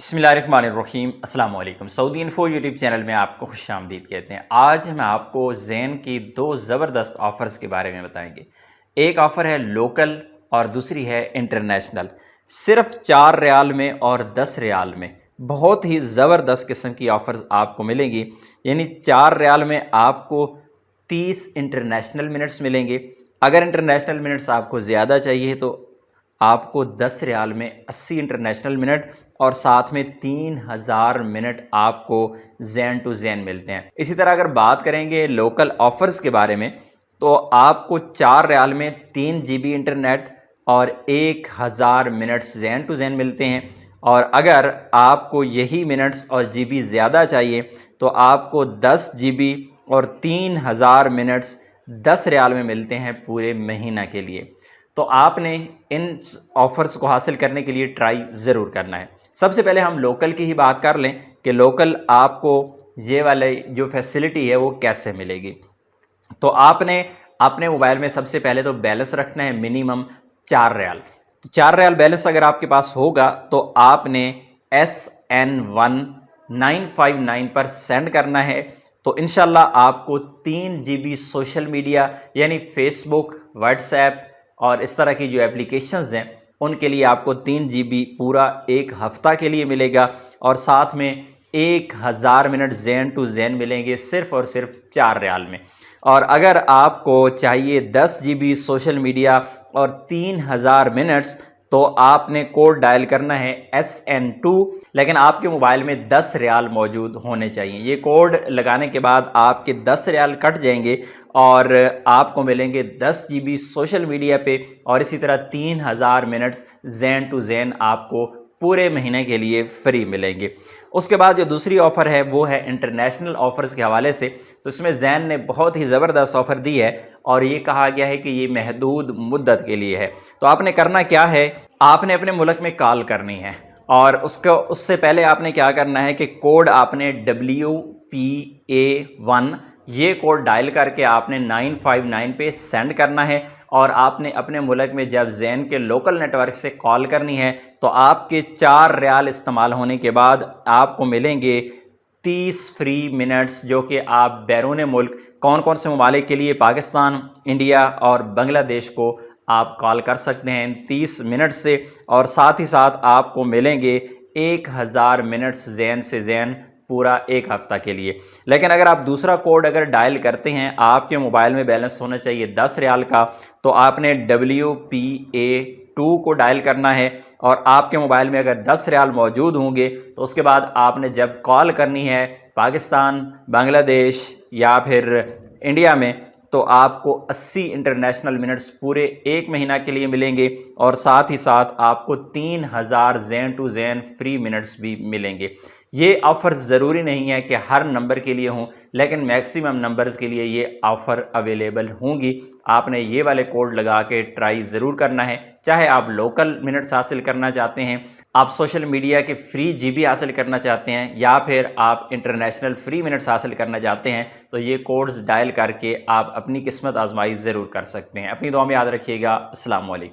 बिस्मिल्लाहिर्रहमानिर्रहीम। अस्सलाम वालेकुम। सऊदी इन्फो यूट्यूब चैनल में आपको खुश आमदीद कहते हैं। आज हम आपको ज़ेन की दो ज़बरदस्त ऑफ़र्स के बारे में बताएंगे। एक ऑफ़र है लोकल और दूसरी है इंटरनेशनल। सिर्फ 4 रियाल में और 10 रियाल में बहुत ही ज़बरदस्त किस्म की ऑफ़र्स आपको मिलेंगी। यानी 4 रियाल में आपको 30 इंटरनेशनल मिनट्स मिलेंगे। अगर इंटरनेशनल मिनट्स आपको ज़्यादा चाहिए तो आपको 10 रियाल में 80 इंटरनेशनल मिनट और साथ में 3000 मिनट आपको ज़ेन टू ज़ेन मिलते हैं। इसी तरह अगर बात करेंगे लोकल ऑफ़र्स के बारे में तो आपको 4 रियाल में 3 GB इंटरनेट और 1000 मिनट्स ज़ेन टू ज़ेन मिलते हैं। और अगर आपको यही मिनट्स और GB ज़्यादा चाहिए तो आपको 10 GB और 3000 मिनट्स 10 रियाल में मिलते हैं पूरे महीना के लिए। तो आपने इन ऑफ़र्स को हासिल करने के लिए ट्राई ज़रूर करना है। सबसे पहले हम लोकल की ही बात कर लें कि लोकल आपको ये वाले जो फैसिलिटी है वो कैसे मिलेगी। तो आपने अपने मोबाइल में सबसे पहले तो बैलेंस रखना है मिनिमम 4 रियाल। तो 4 रियाल बैलेंस अगर आपके पास होगा तो आपने SN1 959 पर सेंड करना है। तो इंशाल्लाह आपको 3 GB सोशल मीडिया यानी फेसबुक, व्हाट्सएप और इस तरह की जो एप्लीकेशंस हैं उनके लिए आपको 3 GB पूरा एक हफ़्ता के लिए मिलेगा और साथ में 1000 मिनट ज़ेन टू ज़ेन मिलेंगे सिर्फ़ और सिर्फ 4 रियाल में। और अगर आपको चाहिए 10 GB सोशल मीडिया और 3000 मिनट्स तो आपने कोड डायल करना है SN2, लेकिन आपके मोबाइल में 10 रियाल मौजूद होने चाहिए। ये कोड लगाने के बाद आपके 10 रियाल कट जाएंगे और आपको मिलेंगे 10 GB सोशल मीडिया पे और इसी तरह 3000 मिनट्स ज़ेन टू ज़ेन आपको पूरे महीने के लिए फ्री मिलेंगे। उसके बाद जो दूसरी ऑफ़र है वो है इंटरनेशनल ऑफ़र्स के हवाले से। तो इसमें ज़ेन ने बहुत ही ज़बरदस्त ऑफ़र दी है और ये कहा गया है कि ये महदूद मुद्दत के लिए है। तो आपने करना क्या है, आपने अपने मुल्क में कॉल करनी है और उससे पहले आपने क्या करना है कि कोड आपने WPA1 ये कोड डायल करके आपने 959 पे सेंड करना है। और आपने अपने मुल्क में जब ज़ेन के लोकल नेटवर्क से कॉल करनी है तो आपके 4 रियाल इस्तेमाल होने के बाद आपको मिलेंगे 30 फ्री मिनट्स, जो कि आप बैरून मुल्क कौन कौन से ममालिक के लिए, पाकिस्तान, इंडिया और बांग्लादेश को आप कॉल कर सकते हैं 30 मिनट से। और साथ ही साथ आपको मिलेंगे 1000 मिनट्स ज़ेन से ज़ेन पूरा एक हफ़्ता के लिए। लेकिन अगर आप दूसरा कोड अगर डायल करते हैं, आपके मोबाइल में बैलेंस होना चाहिए 10 रियाल का, तो आपने WPA2 को डायल करना है और आपके मोबाइल में अगर 10 रियाल मौजूद होंगे तो उसके बाद आपने जब कॉल करनी है पाकिस्तान, बांग्लादेश या फिर इंडिया में तो आपको 80 इंटरनेशनल मिनट्स पूरे एक महीना के लिए मिलेंगे और साथ ही साथ आपको 3000 Zong to Zong free minutes भी मिलेंगे। ये ऑफ़र ज़रूरी नहीं है कि हर नंबर के लिए हों, लेकिन मैक्सिमम नंबर्स के लिए ये ऑफ़र अवेलेबल होंगी। आपने ये वाले कोड लगा के ट्राई ज़रूर करना है। चाहे आप लोकल मिनट्स हासिल करना चाहते हैं, आप सोशल मीडिया के फ्री GB हासिल करना चाहते हैं या फिर आप इंटरनेशनल फ्री मिनट्स हासिल करना चाहते हैं, तो ये कोड्स डायल करके आप अपनी किस्मत आजमाई ज़रूर कर सकते हैं। अपनी दुआ में याद रखिएगा। अस्सलाम वालेकुम।